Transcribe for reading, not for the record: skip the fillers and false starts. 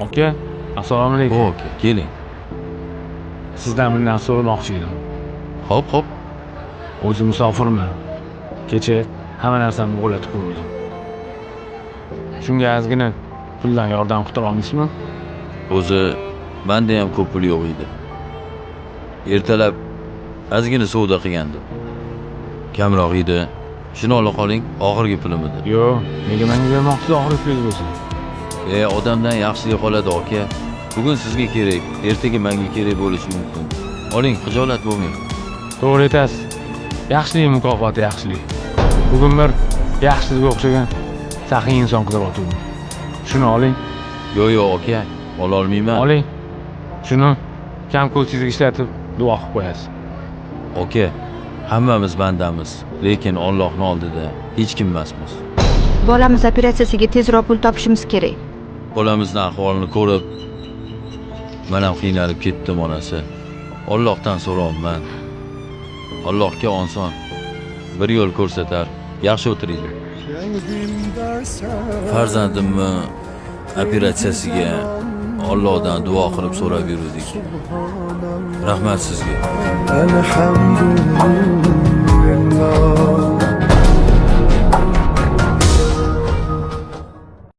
Aka, assalomu alaykum. Oke, keling. Sizdan bir narsa so'ramoqchi edim. Hop. O'zim musofirman. Kecha hamma narsamni o'g'irlatib qo'ydim. Shunga ozgina puldan yordam qilib olmaysizmi? O'zi menda ham ko'p pul yo'q edi. Ertalab ozgina savdo qilgandim. Kamroq edi. Shuni ola qoling, oxirgi pulim edi. Yo'q, nega menga bermoqchisiz oxirgi pul bo'lsin? Odamdan yaxshiligi qoladi aka. Bugun sizga kerak, ertaga menga kerak bo'lishi mumkin. Oling, xijolat bo'lmang. To'g'ri aytasiz. Yaxshilik mukofoti yaxshilik. Bugun bir yaxshisiga o'xshagan saxiy inson qidirib o'tirdim. Shuni oling, Yo'q aka, ola olmayman. oling. Shuni kam ko'zingizga ishlatib duo qilib qo'yasiz. Aka, hammamiz bandamiz, lekin Allohning oldida hech kim emasmiz. Bolamiz operatsiyasiga tezroq pul topishimiz kerak. Bolamizning ahvolini ko'rib, men ham qiynalib ketdim onasi. Allohdan so'rayman. Allohga oson bir yo'l ko'rsatar, yaxshi o'tiraylik. Farzandimni operatsiyasiga Allohdan duo qilib so'rab yurdik. Rahmat sizga. Alhamdulillah.